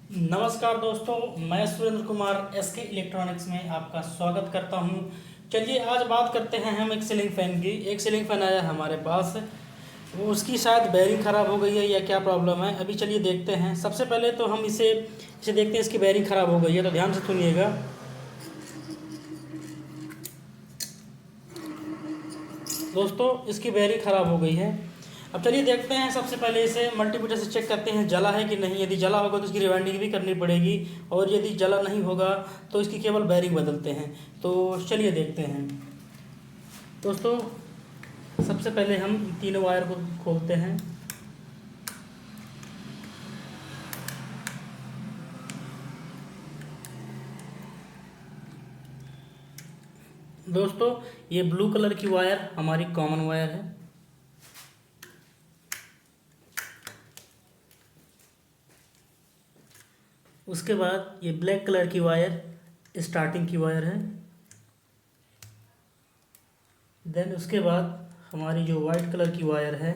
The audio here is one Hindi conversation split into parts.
नमस्कार दोस्तों, मैं सुरेंद्र कुमार एसके इलेक्ट्रॉनिक्स में आपका स्वागत करता हूं। चलिए आज बात करते हैं हम एक सीलिंग फ़ैन की। एक सीलिंग फ़ैन आया हमारे पास, वो उसकी शायद बेयरिंग ख़राब हो गई है या क्या प्रॉब्लम है, अभी चलिए देखते हैं। सबसे पहले तो हम इसे देखते हैं, इसकी बेयरिंग ख़राब हो गई है तो ध्यान से सुनिएगा। दोस्तों इसकी बेयरिंग ख़राब हो गई है। अब चलिए देखते हैं, सबसे पहले इसे मल्टीमीटर से चेक करते हैं जला है कि नहीं। यदि जला होगा तो इसकी रिवाइंडिंग भी करनी पड़ेगी, और यदि जला नहीं होगा तो इसकी केवल बेयरिंग बदलते हैं। तो चलिए देखते हैं दोस्तों। सबसे पहले हम तीनों वायर को खोलते हैं। दोस्तों ये ब्लू कलर की वायर हमारी कॉमन वायर है। उसके बाद ये ब्लैक कलर की वायर स्टार्टिंग की वायर है। देन उसके बाद हमारी जो वाइट कलर की वायर है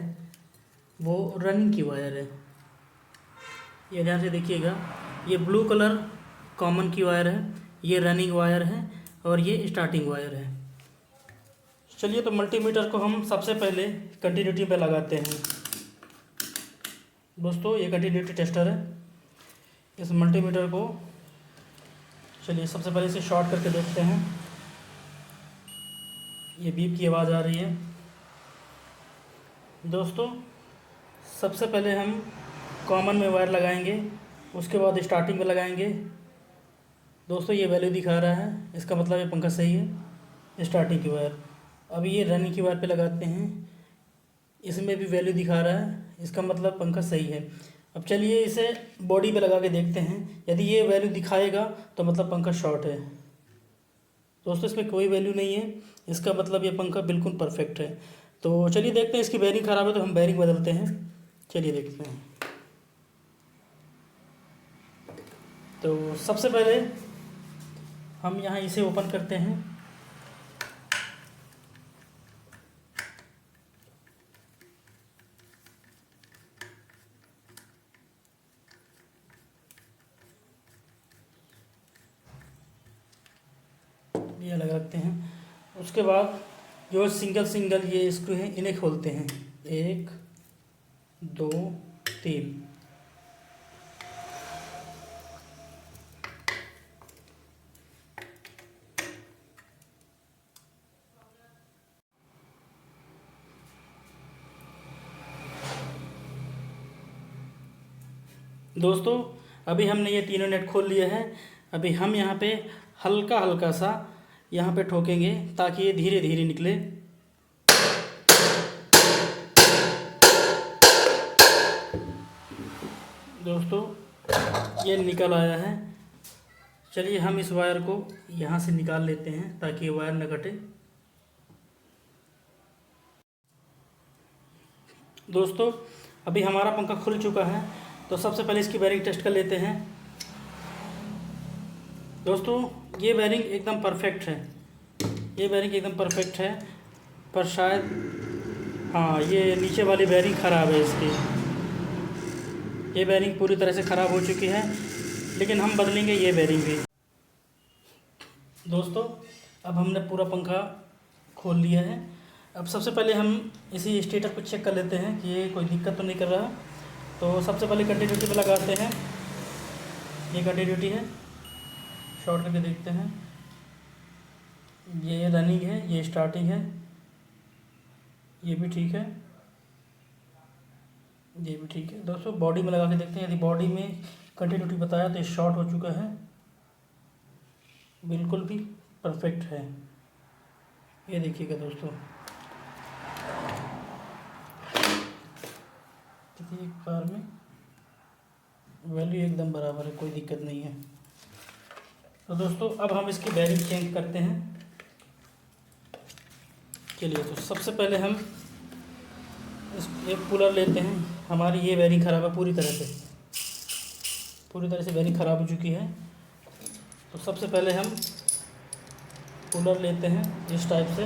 वो रनिंग की वायर है। ये ध्यान से देखिएगा, ये ब्लू कलर कॉमन की वायर है, ये रनिंग वायर है और ये स्टार्टिंग वायर है। चलिए तो मल्टीमीटर को हम सबसे पहले कंटिन्यूटी पे लगाते हैं। दोस्तों ये कंटिन्यूटी टेस्टर है। इस मल्टीमीटर को चलिए सबसे पहले इसे शॉर्ट करके देखते हैं। ये बीप की आवाज़ आ रही है। दोस्तों सबसे पहले हम कॉमन में वायर लगाएंगे, उसके बाद स्टार्टिंग में लगाएंगे। दोस्तों ये वैल्यू दिखा रहा है, इसका मतलब ये पंखा सही है। स्टार्टिंग की वायर, अभी ये रनिंग की वायर पे लगाते हैं, इसमें भी वैल्यू दिखा रहा है, इसका मतलब पंखा सही है। अब चलिए इसे बॉडी पे लगा के देखते हैं, यदि ये वैल्यू दिखाएगा तो मतलब पंखा शॉर्ट है। दोस्तों इसमें कोई वैल्यू नहीं है, इसका मतलब ये पंखा बिल्कुल परफेक्ट है। तो चलिए देखते हैं, इसकी बेयरिंग ख़राब है तो हम बेयरिंग बदलते हैं। चलिए देखते हैं। तो सबसे पहले हम यहाँ इसे ओपन करते हैं। ये अलग रखते हैं। उसके बाद जो सिंगल सिंगल ये स्क्रू हैं इन्हें खोलते हैं। 1 2 3। दोस्तों अभी हमने ये तीनों नेट खोल लिए हैं। अभी हम यहाँ पे हल्का हल्का सा यहाँ पे ठोकेंगे ताकि ये धीरे धीरे निकले। दोस्तों ये निकल आया है। चलिए हम इस वायर को यहाँ से निकाल लेते हैं ताकि ये वायर न कटे। दोस्तों अभी हमारा पंखा खुल चुका है, तो सबसे पहले इसकी बेयरिंग टेस्ट कर लेते हैं। दोस्तों ये बेयरिंग एकदम परफेक्ट है, ये बेयरिंग एकदम परफेक्ट है, पर शायद हाँ ये नीचे वाली बेयरिंग ख़राब है इसकी। ये बेयरिंग पूरी तरह से ख़राब हो चुकी है, लेकिन हम बदलेंगे ये बेयरिंग भी। दोस्तों अब हमने पूरा पंखा खोल लिया है। अब सबसे पहले हम इसी स्टेटर को चेक कर लेते हैं कि ये कोई दिक्कत तो नहीं कर रहा। तो सबसे पहले कंटिन्यूटी पे लगाते हैं। ये कंटिन्यूटी है, शॉर्ट करके देखते हैं। ये रनिंग है, ये स्टार्टिंग है, ये भी ठीक है, ये भी ठीक है। दोस्तों बॉडी में लगा के देखते हैं, यदि बॉडी में कंटिन्यूटी बताया तो ये शॉर्ट हो चुका है, बिल्कुल भी परफेक्ट है। ये देखिएगा दोस्तों, एक बार में वैल्यू एकदम बराबर है, कोई दिक्कत नहीं है। तो दोस्तों अब हम इसकी बेयरिंग चेंज करते हैं। चलिए तो सबसे पहले हम इस एक कूलर लेते हैं। हमारी ये बेयरिंग ख़राब है पूरी तरह से बेयरिंग ख़राब हो चुकी है। तो सबसे पहले हम कूलर लेते हैं इस टाइप से,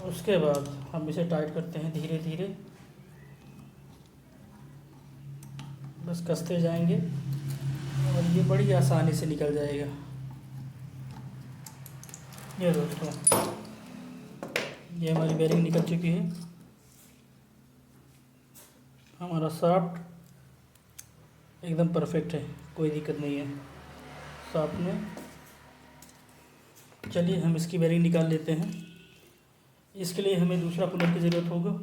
उसके बाद हम इसे टाइट करते हैं धीरे धीरे। बस कसते जाएंगे और ये बड़ी आसानी से निकल जाएगा। ये दोस्तों, ये हमारी बेरिंग निकल चुकी है। हमारा शाफ्ट एकदम परफेक्ट है, कोई दिक्कत नहीं है शाफ्ट में। चलिए हम इसकी बेरिंग निकाल लेते हैं। इसके लिए हमें दूसरा पुलर की ज़रूरत होगा।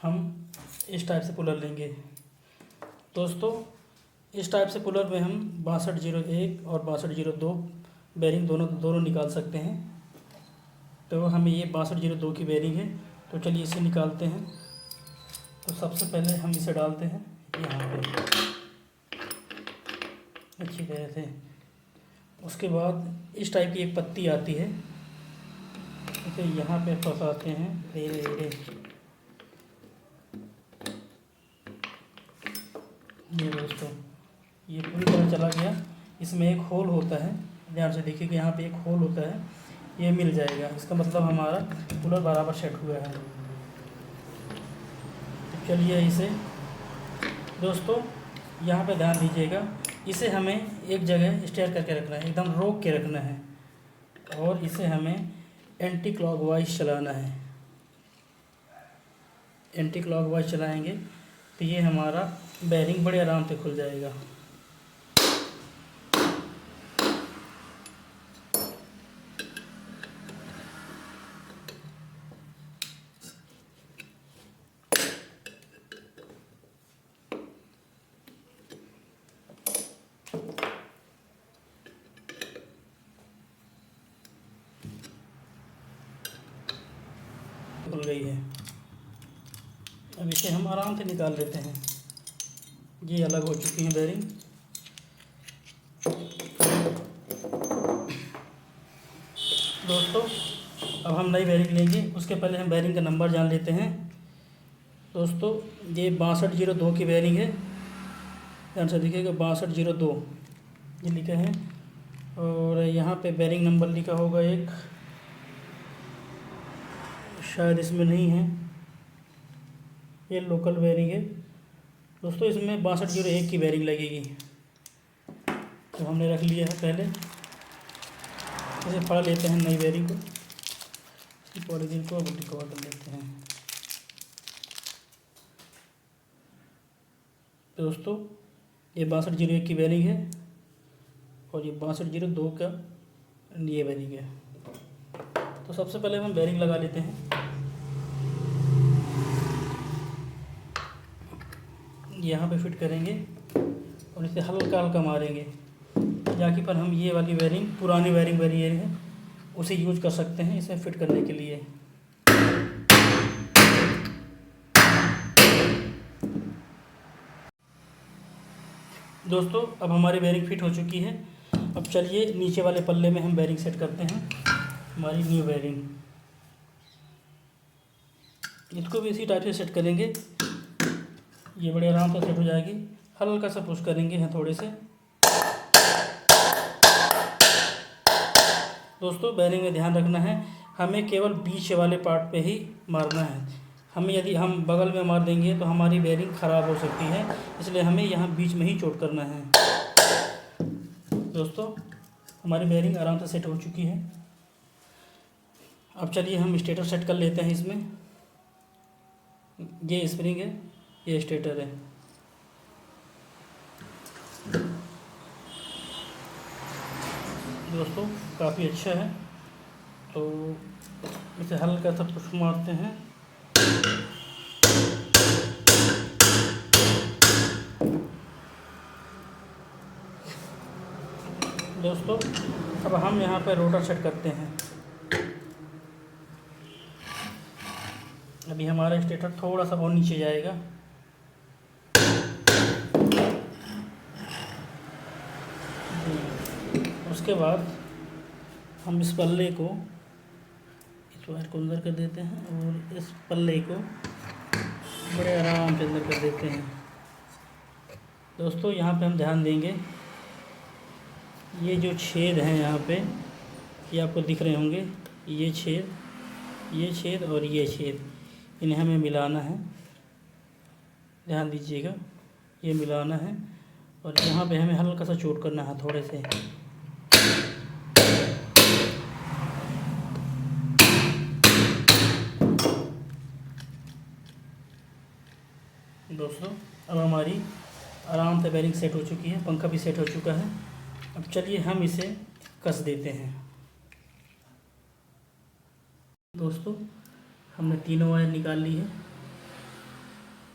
हम इस टाइप से पुलर लेंगे दोस्तों। इस टाइप से पुलर में हम 6201 और 6202 बेरिंग दोनों निकाल सकते हैं। तो हमें ये 6202 की बेरिंग है, तो चलिए इसे निकालते हैं। तो सबसे पहले हम इसे डालते हैं यहाँ पे अच्छी तरह से। उसके बाद इस टाइप की एक पत्ती आती है, इसे यहाँ पे फंसाते हैं धीरे धीरे। ये दोस्तों, ये पूरी तरह चला गया। इसमें एक होल होता है, ध्यान से देखिए कि यहाँ पे एक होल होता है, ये मिल जाएगा। इसका मतलब हमारा कूलर बराबर सेट हुआ है। तो चलिए इसे दोस्तों, यहाँ पे ध्यान दीजिएगा, इसे हमें एक जगह स्टेयर करके रखना है, एकदम रोक के रखना है। और इसे हमें एंटी क्लॉकवाइज चलाना है। एंटी क्लॉकवाइज चलाएंगे तो ये हमारा बेरिंग बड़े आराम से खुल जाएगा। खुल गई है। अब इसे हम आराम से निकाल लेते हैं। ये अलग हो चुकी है बेरिंग। दोस्तों, अब हम नई बेरिंग लेंगे, उसके पहले हम बेरिंग का नंबर जान लेते हैं। दोस्तों, ये 6202 की बेरिंग है। ध्यान से देखिएगा, 6202 ये लिखा है। और यहाँ पे बेरिंग नंबर लिखा होगा एक, शायद इसमें नहीं है, ये लोकल बेरिंग है दोस्तों। इसमें 6201 की बेरिंग लगेगी। तो हमने रख लिया है पहले। इसे फाड़ लेते हैं नई बेरिंग को, इसकी पॉलीथीन को अब कवर कर लेते हैं। दोस्तों, ये 6201 की बेरिंग है और ये 6202 का ये बेरिंग है। तो सबसे पहले हम बेरिंग लगा लेते हैं। यहाँ पे फिट करेंगे और इसे हल्का हल्का मारेंगे, ताकि पर हम ये वाली बेरिंग, पुरानी बेरिंग है, उसे यूज कर सकते हैं इसे फिट करने के लिए। दोस्तों, अब हमारी बेरिंग फिट हो चुकी है। अब चलिए नीचे वाले पल्ले में हम बेरिंग सेट करते हैं, हमारी न्यू बेरिंग। इसको भी इसी टाइप से सेट करेंगे, ये बड़े आराम से सेट हो जाएगी। हल्का सा पुश करेंगे हथौड़े से। दोस्तों, बेरिंग में ध्यान रखना है, हमें केवल बीच वाले पार्ट पे ही मारना है। हमें यदि हम बगल में मार देंगे तो हमारी बेरिंग ख़राब हो सकती है, इसलिए हमें यहाँ बीच में ही चोट करना है। दोस्तों, हमारी बेरिंग आराम से सेट हो चुकी है। अब चलिए हम स्टेटर सेट कर लेते हैं इसमें। ये स्प्रिंग है, ये स्टेटर है। दोस्तों, काफ़ी अच्छा है, तो इसे हल्का सा पुश मारते हैं। दोस्तों, अब हम यहाँ पर रोटर सेट करते हैं। अभी हमारा स्टेटर थोड़ा सा और नीचे जाएगा। उसके बाद हम इस पल्ले को, इस वायर को अंदर कर देते हैं और इस पल्ले को बड़े आराम से अंदर कर देते हैं। दोस्तों, यहाँ पे हम ध्यान देंगे, ये जो छेद हैं यहाँ पे, ये आपको दिख रहे होंगे, ये छेद और ये छेद, इन्हें हमें मिलाना है। ध्यान दीजिएगा, ये मिलाना है और यहाँ पे हमें हल्का सा चोट करना है थोड़े से। दोस्तों अब हमारी आराम से बेरिंग सेट हो चुकी है, पंखा भी सेट हो चुका है। अब चलिए हम इसे कस देते हैं। दोस्तों हमने तीनों वायर निकाल ली है।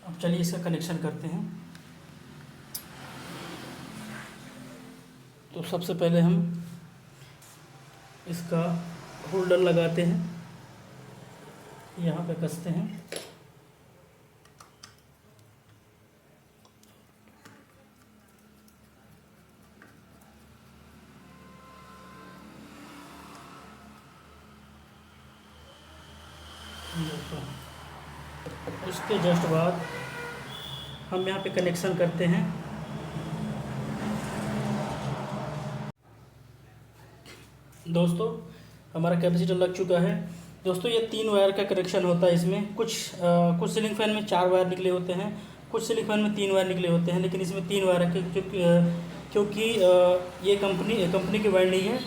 अब चलिए इसका कनेक्शन करते हैं। तो सबसे पहले हम इसका होल्डर लगाते हैं, यहाँ पे कसते हैं। उसके जस्ट बाद हम यहाँ पे कनेक्शन करते हैं। दोस्तों हमारा कैपेसिटर लग चुका है। दोस्तों ये 3 वायर का कनेक्शन होता है इसमें। कुछ सीलिंग फैन में 4 वायर निकले होते हैं, कुछ सीलिंग फैन में 3 वायर निकले होते हैं, लेकिन इसमें 3 वायर है क्योंकि ये कंपनी की वायर नहीं है।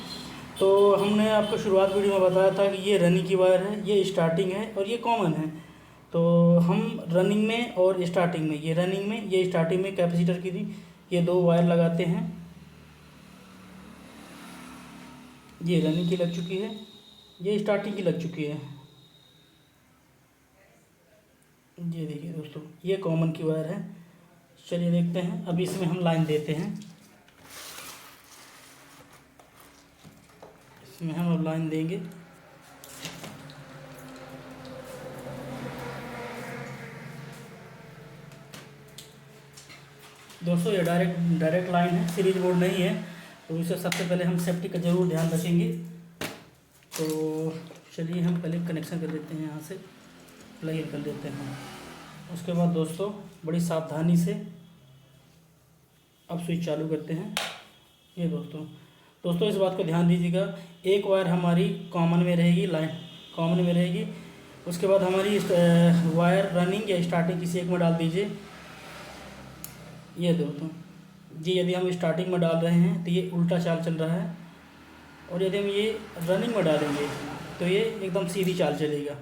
तो हमने आपको शुरुआत वीडियो में बताया था कि ये रनिंग की वायर है, ये स्टार्टिंग है और ये कॉमन है। तो हम रनिंग में और स्टार्टिंग में, ये रनिंग में ये स्टार्टिंग में कैपेसिटर की ये 2 वायर लगाते हैं। ये रनिंग की लग चुकी है, ये स्टार्टिंग की लग चुकी है। ये देखिए दोस्तों ये कॉमन की वायर है। चलिए देखते हैं। अभी इसमें हम लाइन देते हैं, इसमें हम अब लाइन देंगे। दोस्तों ये डायरेक्ट लाइन है, सीरीज बोर्ड नहीं है, तो इसे सबसे पहले हम सेफ्टी का ज़रूर ध्यान रखेंगे। तो चलिए हम पहले कनेक्शन कर देते हैं, यहाँ से प्लग इन कर देते हैं। उसके बाद दोस्तों बड़ी सावधानी से अब स्विच चालू करते हैं। ये दोस्तों इस बात को ध्यान दीजिएगा, एक वायर हमारी कॉमन में रहेगी, लाइन कॉमन में रहेगी। उसके बाद हमारी वायर रनिंग या स्टार्टिंग किसी एक में डाल दीजिए। ये दोस्तों जी यदि हम स्टार्टिंग में डाल रहे हैं तो ये उल्टा चाल चल रहा है, और यदि हम ये रनिंग में डालेंगे तो ये एकदम सीधी चाल चलेगा।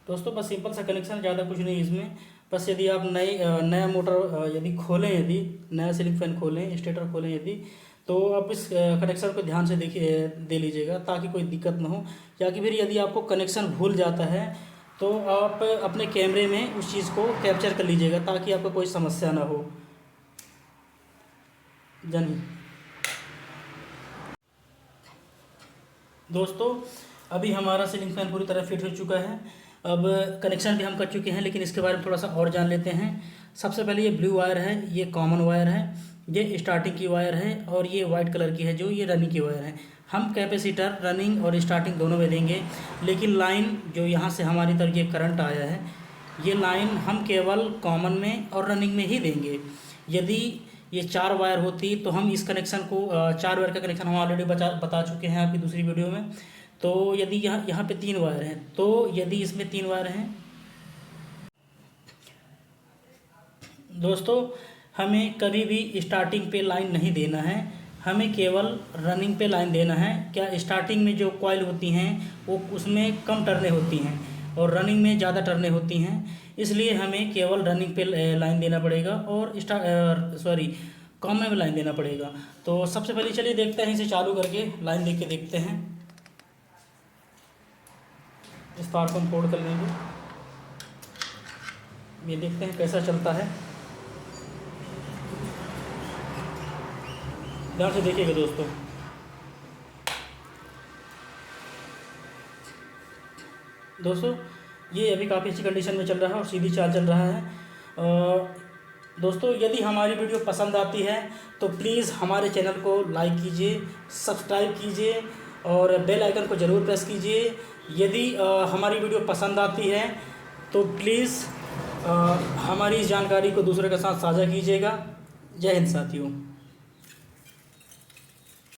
दोस्तों बस सिंपल सा कनेक्शन, ज़्यादा कुछ नहीं इसमें। बस यदि आप नया मोटर यदि खोलें, यदि नया सीलिंग फैन खोलें, स्टेटर खोलें यदि, तो आप इस कनेक्शन को ध्यान से दे लीजिएगा ताकि कोई दिक्कत ना हो। या कि फिर यदि आपको कनेक्शन भूल जाता है तो आप अपने कैमरे में उस चीज़ को कैप्चर कर लीजिएगा ताकि आपको कोई समस्या ना हो। दोस्तों अभी हमारा सीलिंग फैन पूरी तरह फिट हो चुका है। अब कनेक्शन भी हम कर चुके हैं, लेकिन इसके बारे में थोड़ा सा और जान लेते हैं। सबसे पहले ये ब्लू वायर है, ये कॉमन वायर है, ये स्टार्टिंग की वायर है, और ये वाइट कलर की है जो ये रनिंग की वायर है। हम कैपेसिटर रनिंग और स्टार्टिंग दोनों में देंगे, लेकिन लाइन जो यहाँ से हमारी तरफ ये करंट आया है, ये लाइन हम केवल कॉमन में और रनिंग में ही देंगे। यदि ये 4 वायर होती तो हम इस कनेक्शन को 4 वायर का कनेक्शन हम ऑलरेडी बता चुके हैं आपकी दूसरी वीडियो में। तो यदि यहाँ पे 3 वायर हैं, तो यदि इसमें 3 वायर हैं दोस्तों, हमें कभी भी स्टार्टिंग पे लाइन नहीं देना है, हमें केवल रनिंग पे लाइन देना है। क्या स्टार्टिंग में जो कॉइल होती हैं वो उसमें कम टर्नें होती हैं और रनिंग में ज़्यादा टर्नें होती हैं, इसलिए हमें केवल रनिंग पे लाइन देना पड़ेगा और कॉमन में लाइन देना पड़ेगा। तो सबसे पहले चलिए देखते हैं, इसे चालू करके लाइन देख के देखते हैं। इस तार को हम फोल्ड कर लेंगे, ये देखते हैं कैसा चलता है। ध्यान से देखिएगा दोस्तों। दोस्तों ये अभी काफ़ी अच्छी कंडीशन में चल रहा है और सीधी चाल चल रहा है। दोस्तों यदि हमारी वीडियो पसंद आती है तो प्लीज़ हमारे चैनल को लाइक कीजिए, सब्सक्राइब कीजिए और बेल आइकन को ज़रूर प्रेस कीजिए। यदि हमारी वीडियो पसंद आती है तो प्लीज़ हमारी इस जानकारी को दूसरे के साथ साझा कीजिएगा। जय हिंद साथियों।